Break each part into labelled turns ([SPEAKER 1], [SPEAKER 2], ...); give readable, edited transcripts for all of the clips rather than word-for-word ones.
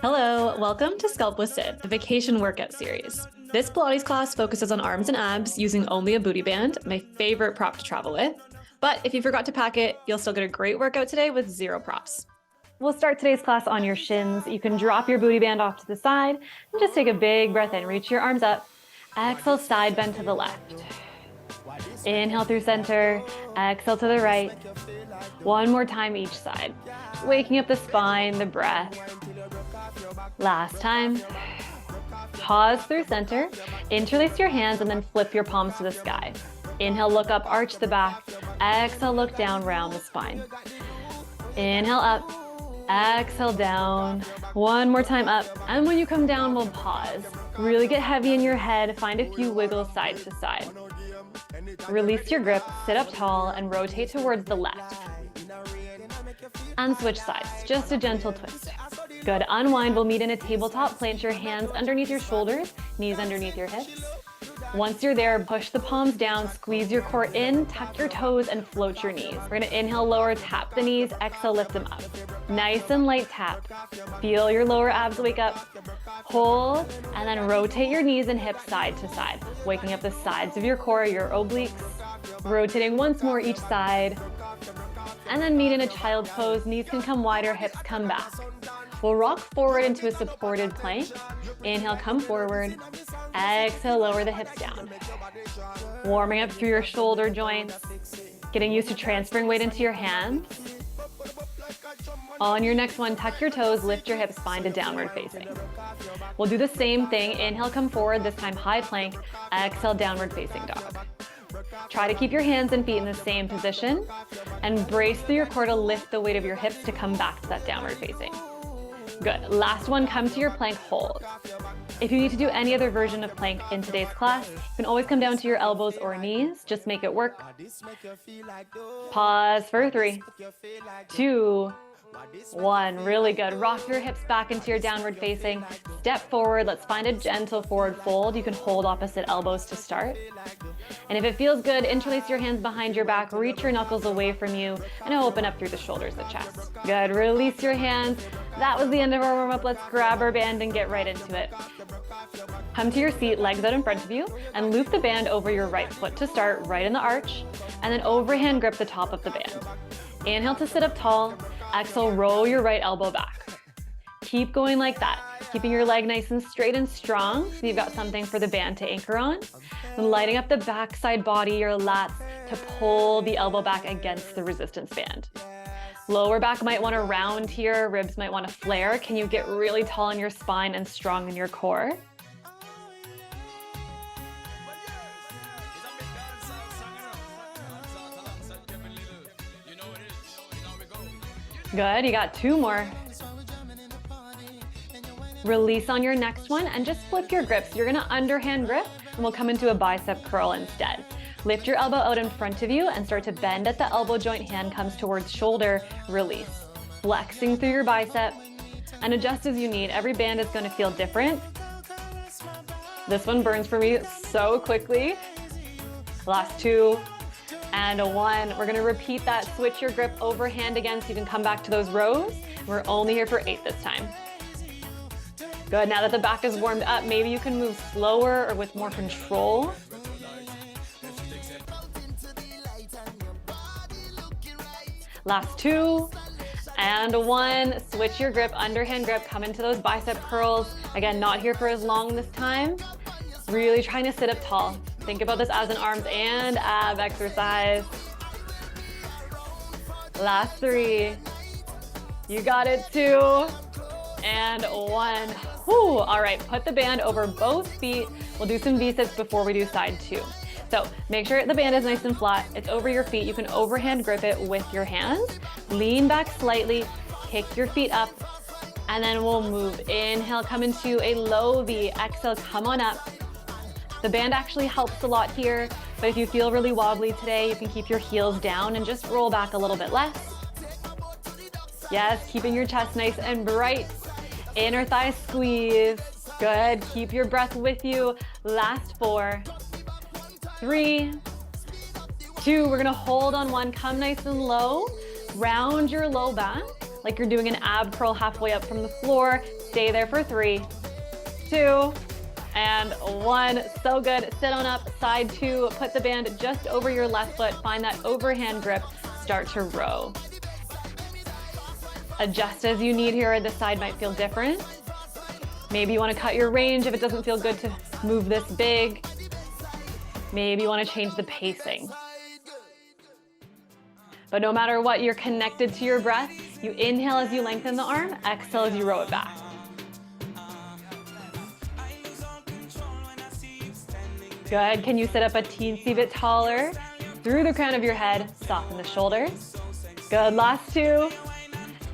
[SPEAKER 1] Hello, welcome to Sculpt with Sid, the vacation workout series. This Pilates class focuses on arms and abs using only a booty band, my favorite prop to travel with. But if you forgot to pack it, you'll still get a great workout today with zero props. We'll start today's class on your shins. You can drop your booty band off to the side and just take a big breath in. Reach your arms up. Exhale, side bend to the left. Inhale through center. Exhale to the right. One more time each side. Waking up the spine, the breath. Last time. Pause through center. Interlace your hands and then flip your palms to the sky. Inhale, look up, arch the back. Exhale, look down, round the spine. Inhale up. Exhale down. One more time up. And when you come down, we'll pause. Really get heavy in your head. Find a few wiggles side to side. Release your grip, sit up tall, and rotate towards the left. And switch sides, just a gentle twist. Good, unwind, we'll meet in a tabletop. Plant your hands underneath your shoulders, knees underneath your hips. Once you're there, push the palms down, squeeze your core in, tuck your toes, and float your knees. We're gonna inhale, lower, tap the knees, exhale, lift them up. Nice and light tap. Feel your lower abs wake up. Hold, and then rotate your knees and hips side to side, waking up the sides of your core, your obliques. Rotating once more each side. And then meet in a child's pose. Knees can come wider, hips come back. We'll rock forward into a supported plank. Inhale, come forward. Exhale, lower the hips down. Warming up through your shoulder joints. Getting used to transferring weight into your hands. On your next one, tuck your toes, lift your hips, spine to downward facing. We'll do the same thing. Inhale, come forward, this time high plank. Exhale, downward facing dog. Try to keep your hands and feet in the same position and brace through your core to lift the weight of your hips to come back to that downward facing. Good. Last one, come to your plank, hold. If you need to do any other version of plank in today's class, you can always come down to your elbows or knees. Just make it work. Pause for 3, 2, 1. Really good. Rock your hips back into your downward facing. Step forward. Let's find a gentle forward fold. You can hold opposite elbows to start. And if it feels good, interlace your hands behind your back, reach your knuckles away from you, and open up through the shoulders, the chest. Good. Release your hands. That was the end of our warm-up. Let's grab our band and get right into it. Come to your seat, legs out in front of you, and loop the band over your right foot to start, right in the arch, and then overhand grip the top of the band. Inhale to sit up tall. Exhale, roll your right elbow back. Keep going like that, keeping your leg nice and straight and strong so you've got something for the band to anchor on. And lighting up the backside body, your lats, to pull the elbow back against the resistance band. Lower back might want to round here, ribs might want to flare. Can you get really tall in your spine and strong in your core? Good, you got 2 more. Release on your next one and just flip your grips. You're gonna underhand grip and we'll come into a bicep curl instead. Lift your elbow out in front of you and start to bend at the elbow joint, hand comes towards shoulder, release. Flexing through your bicep and adjust as you need. Every band is gonna feel different. This one burns for me so quickly. Last 2. And a 1. We're gonna repeat that. Switch your grip overhand again so you can come back to those rows. We're only here for 8 this time. Good, now that the back is warmed up, maybe you can move slower or with more control. Last 2. And a 1. Switch your grip, underhand grip, come into those bicep curls. Again, not here for as long this time. Really trying to sit up tall. Think about this as an arms and ab exercise. Last 3. You got it, 2. And 1. Whew. All right, put the band over both feet. We'll do some V-sits before we do side 2. So make sure the band is nice and flat. It's over your feet. You can overhand grip it with your hands. Lean back slightly, kick your feet up, and then we'll move. Inhale, come into a low V. Exhale, come on up. The band actually helps a lot here, but if you feel really wobbly today, you can keep your heels down and just roll back a little bit less. Yes, keeping your chest nice and bright. Inner thigh squeeze. Good, keep your breath with you. Last 4, 3, 2. We're gonna hold on 1, come nice and low. Round your low back like you're doing an ab curl halfway up from the floor. Stay there for 3, 2, and 1. So good. Sit on up. Side 2. Put the band just over your left foot. Find that overhand grip. Start to row. Adjust as you need here. This side might feel different. Maybe you want to cut your range if it doesn't feel good to move this big. Maybe you want to change the pacing. But no matter what, you're connected to your breath. You inhale as you lengthen the arm, exhale as you row it back. Good. Can you sit up a teensy bit taller? Through the crown of your head, soften the shoulders. Good. Last 2.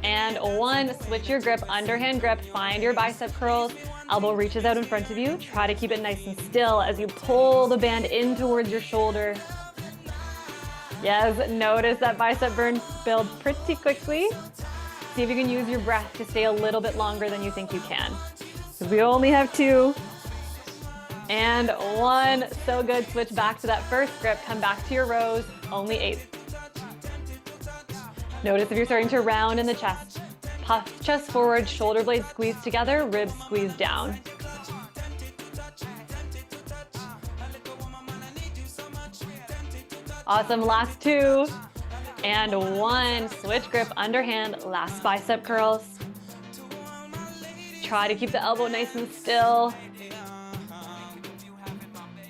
[SPEAKER 1] And 1. Switch your grip, underhand grip. Find your bicep curls. Elbow reaches out in front of you. Try to keep it nice and still as you pull the band in towards your shoulder. Yes, notice that bicep burn build pretty quickly. See if you can use your breath to stay a little bit longer than you think you can. So we only have 2. And 1. So good. Switch back to that first grip. Come back to your rows. Only 8. Notice if you're starting to round in the chest. Puff chest forward, shoulder blades squeeze together, ribs squeeze down. Awesome. Last 2. And 1. Switch grip, underhand, last bicep curls. Try to keep the elbow nice and still.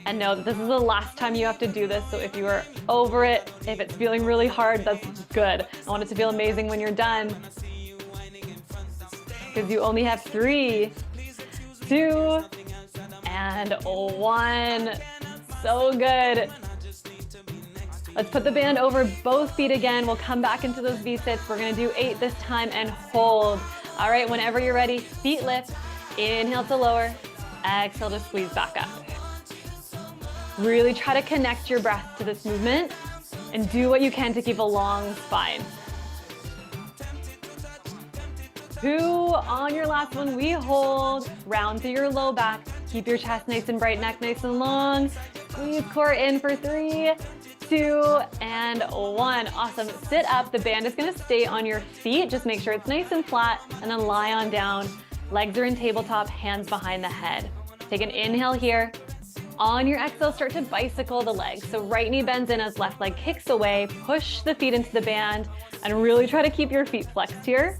[SPEAKER 1] And know that this is the last time you have to do this, so if you are over it, if it's feeling really hard, that's good. I want it to feel amazing when you're done. Because you only have 3, 2, and 1. So good. Let's put the band over both feet again. We'll come back into those V-sits. We're gonna do 8 this time and hold. All right, whenever you're ready, feet lift. Inhale to lower, exhale to squeeze back up. Really try to connect your breath to this movement and do what you can to keep a long spine. 2, on your last one, we hold. Round through your low back. Keep your chest nice and bright, neck nice and long. Squeeze core in for 3, 2, and 1. Awesome. Sit up. The band is going to stay on your feet. Just make sure it's nice and flat, and then lie on down. Legs are in tabletop, hands behind the head. Take an inhale here. On your exhale, start to bicycle the legs. So right knee bends in as left leg kicks away. Push the feet into the band and really try to keep your feet flexed here.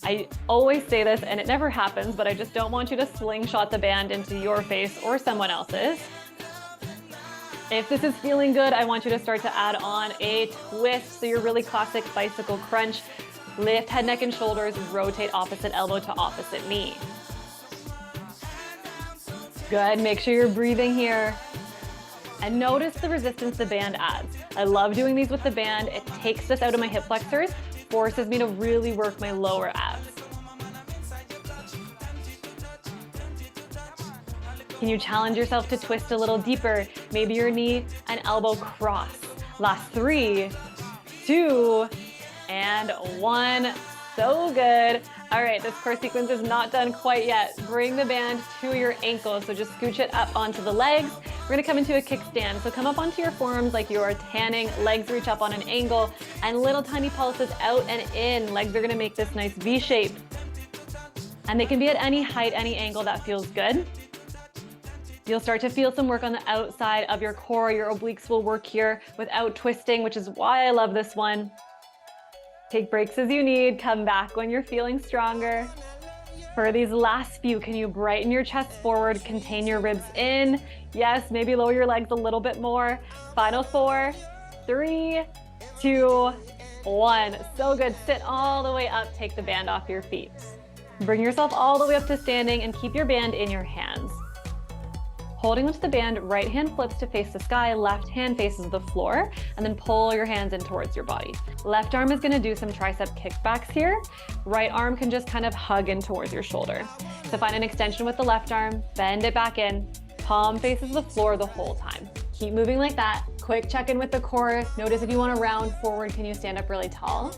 [SPEAKER 1] I always say this and it never happens, but I just don't want you to slingshot the band into your face or someone else's. If this is feeling good, I want you to start to add on a twist. So your really classic bicycle crunch. Lift head, neck, and shoulders. Rotate opposite elbow to opposite knee. Good. Make sure you're breathing here. And notice the resistance the band adds. I love doing these with the band. It takes this out of my hip flexors, forces me to really work my lower abs. Can you challenge yourself to twist a little deeper? Maybe your knee and elbow cross. Last 3, 2, and 1. So good. All right, this core sequence is not done quite yet. Bring the band to your ankles. So just scooch it up onto the legs. We're gonna come into a kickstand. So come up onto your forearms like you are tanning. Legs reach up on an angle and little tiny pulses out and in. Legs are gonna make this nice V shape. And they can be at any height, any angle that feels good. You'll start to feel some work on the outside of your core. Your obliques will work here without twisting, which is why I love this one. Take breaks as you need. Come back when you're feeling stronger. For these last few, can you brighten your chest forward, contain your ribs in? Yes, maybe lower your legs a little bit more. Final 4, 3, 2, 1. So good. Sit all the way up. Take the band off your feet. Bring yourself all the way up to standing and keep your band in your hands. Holding onto the band, right hand flips to face the sky, left hand faces the floor, and then pull your hands in towards your body. Left arm is gonna do some tricep kickbacks here. Right arm can just kind of hug in towards your shoulder. So find an extension with the left arm, bend it back in, palm faces the floor the whole time. Keep moving like that. Quick check in with the core. Notice if you wanna round forward, can you stand up really tall?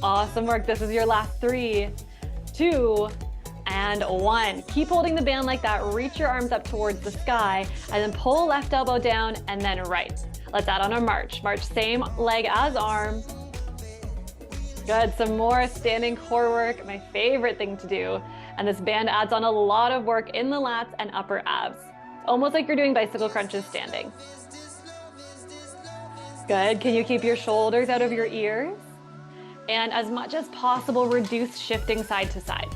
[SPEAKER 1] Awesome work. This is your last 3, 2, and 1. Keep holding the band like that. Reach your arms up towards the sky and then pull left elbow down and then right. Let's add on a march. March same leg as arm. Good, some more standing core work, my favorite thing to do. And this band adds on a lot of work in the lats and upper abs. It's almost like you're doing bicycle crunches standing. Good, can you keep your shoulders out of your ears? And as much as possible, reduce shifting side to side.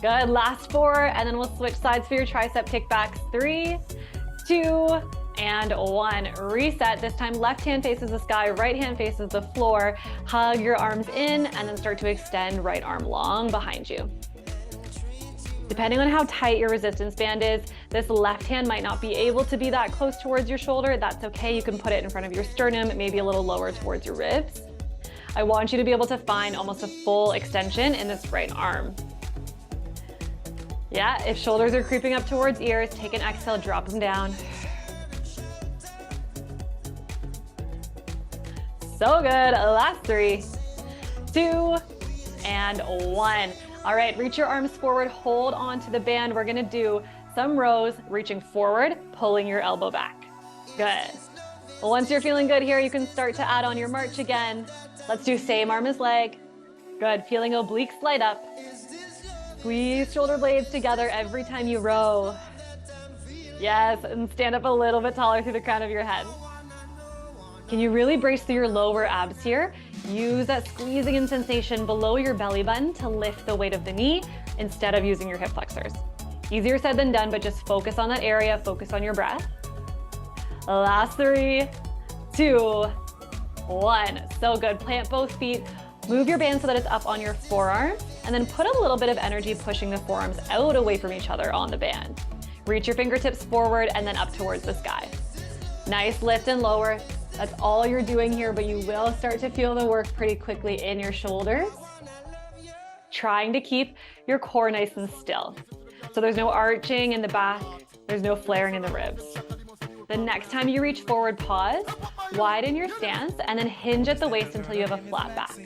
[SPEAKER 1] Good, last 4, and then we'll switch sides for your tricep kickbacks. 3, 2, and 1. Reset. This time left hand faces the sky, right hand faces the floor. Hug your arms in and then start to extend right arm long behind you. Depending on how tight your resistance band is, this left hand might not be able to be that close towards your shoulder. That's okay. You can put it in front of your sternum, maybe a little lower towards your ribs. I want you to be able to find almost a full extension in this right arm. Yeah, if shoulders are creeping up towards ears, take an exhale, drop them down. So good. Last 3, 2, and 1. All right, reach your arms forward, hold on to the band. We're gonna do some rows, reaching forward, pulling your elbow back. Good. Well, once you're feeling good here, you can start to add on your march again. Let's do same arm as leg. Good, feeling obliques light up. Squeeze shoulder blades together every time you row. Yes, and stand up a little bit taller through the crown of your head. Can you really brace through your lower abs here? Use that squeezing in sensation below your belly button to lift the weight of the knee instead of using your hip flexors. Easier said than done, but just focus on that area, focus on your breath. Last 3, 2, 1. So good. Plant both feet. Move your band so that it's up on your forearm, and then put a little bit of energy pushing the forearms out away from each other on the band. Reach your fingertips forward and then up towards the sky. Nice lift and lower. That's all you're doing here, but you will start to feel the work pretty quickly in your shoulders. Trying to keep your core nice and still. So there's no arching in the back, there's no flaring in the ribs. The next time you reach forward, pause, widen your stance, and then hinge at the waist until you have a flat back.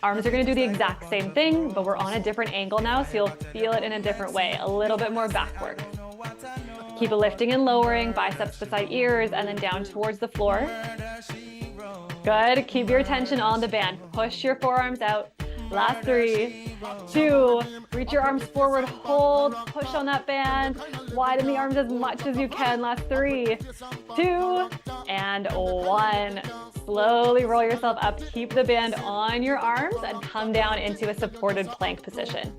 [SPEAKER 1] Arms are gonna do the exact same thing, but we're on a different angle now, so you'll feel it in a different way, a little bit more back work. Keep lifting and lowering, biceps beside ears, and then down towards the floor. Good, keep your attention on the band. Push your forearms out. Last 3, 2, reach your arms forward, hold, push on that band, widen the arms as much as you can. Last 3, 2, and 1. Slowly roll yourself up, keep the band on your arms, and come down into a supported plank position.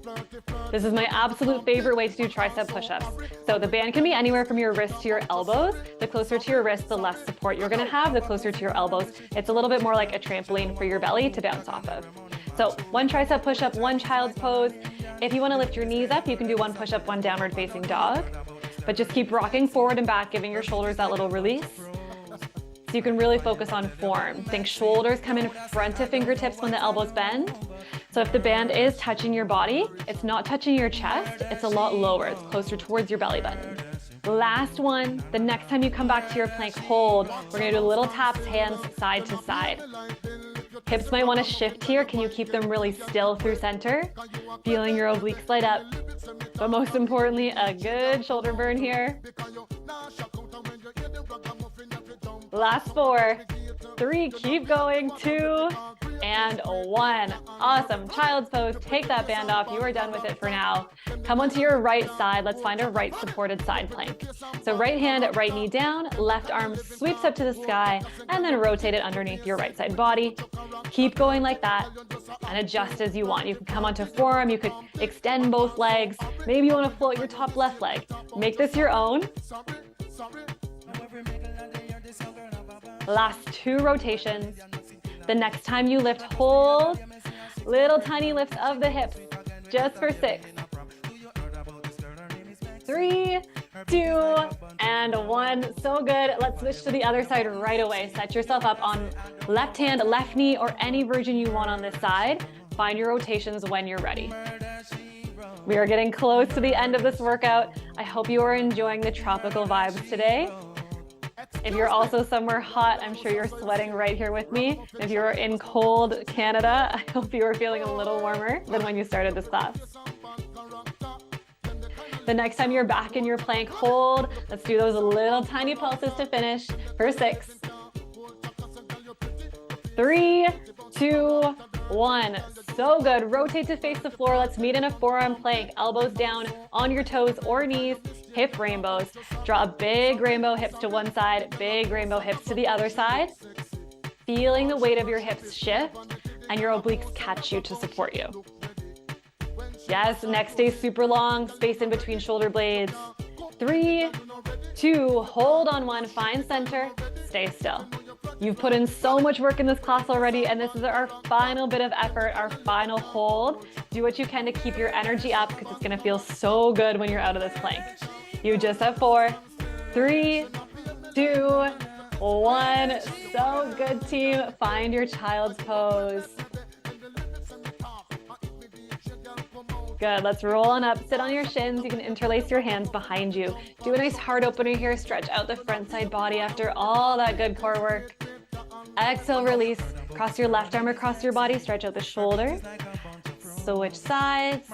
[SPEAKER 1] This is my absolute favorite way to do tricep push-ups. So the band can be anywhere from your wrist to your elbows. The closer to your wrist, the less support you're gonna have. The closer to your elbows, it's a little bit more like a trampoline for your belly to bounce off of. So 1 tricep push-up, 1 child's pose. If you wanna lift your knees up, you can do 1 push-up, 1 downward facing dog. But just keep rocking forward and back, giving your shoulders that little release. So you can really focus on form. Think shoulders come in front of fingertips when the elbows bend. So if the band is touching your body, it's not touching your chest, it's a lot lower, it's closer towards your belly button. Last one, the next time you come back to your plank hold, we're gonna do little taps, hands side to side. Hips might wanna shift here. Can you keep them really still through center? Feeling your obliques light up. But most importantly, a good shoulder burn here. Last 4, 3, keep going, 2, and 1. Awesome. Child's pose. Take that band off. You are done with it for now. Come onto your right side. Let's find a right supported side plank. So right hand, right knee down, left arm sweeps up to the sky, and then rotate it underneath your right side body. Keep going like that and adjust as you want. You can come onto forearm. You could extend both legs. Maybe you want to float your top left leg. Make this your own. Last 2 rotations. The next time you lift, hold. Little tiny lifts of the hips, just for 6. 3, 2, and 1. So good. Let's switch to the other side right away. Set yourself up on left hand, left knee, or any version you want on this side. Find your rotations when you're ready. We are getting close to the end of this workout. I hope you are enjoying the tropical vibes today. If you're also somewhere hot, I'm sure you're sweating right here with me. If you're in cold Canada, I hope you are feeling a little warmer than when you started this class. The next time you're back in your plank hold, let's do those little tiny pulses to finish for 6, 3, 2, 1. So good. Rotate to face the floor. Let's meet in a forearm plank. Elbows down on your toes or knees. Hip rainbows. Draw a big rainbow, hips to one side, big rainbow, hips to the other side. Feeling the weight of your hips shift and your obliques catch you to support you. Yes, neck stays super long, space in between shoulder blades. 3, 2, hold on one, find center, stay still. You've put in so much work in this class already, and this is our final bit of effort, our final hold. Do what you can to keep your energy up because it's gonna feel so good when you're out of this plank. You just have 4, 3, 2, 1. So good, team. Find your child's pose. Good, let's roll on up, sit on your shins. You can interlace your hands behind you. Do a nice heart opener here, stretch out the front side body after all that good core work. Exhale, release, cross your left arm across your body, stretch out the shoulder. Switch sides.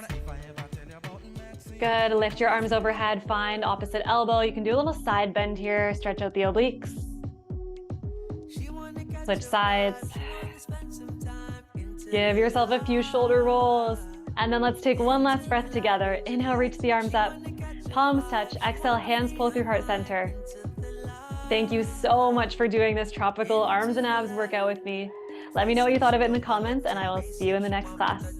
[SPEAKER 1] Good, lift your arms overhead, find opposite elbow. You can do a little side bend here, stretch out the obliques. Switch sides. Give yourself a few shoulder rolls. And then let's take one last breath together. Inhale, reach the arms up. Palms touch. Exhale, hands pull through heart center. Thank you so much for doing this tropical arms and abs workout with me. Let me know what you thought of it in the comments, and I will see you in the next class.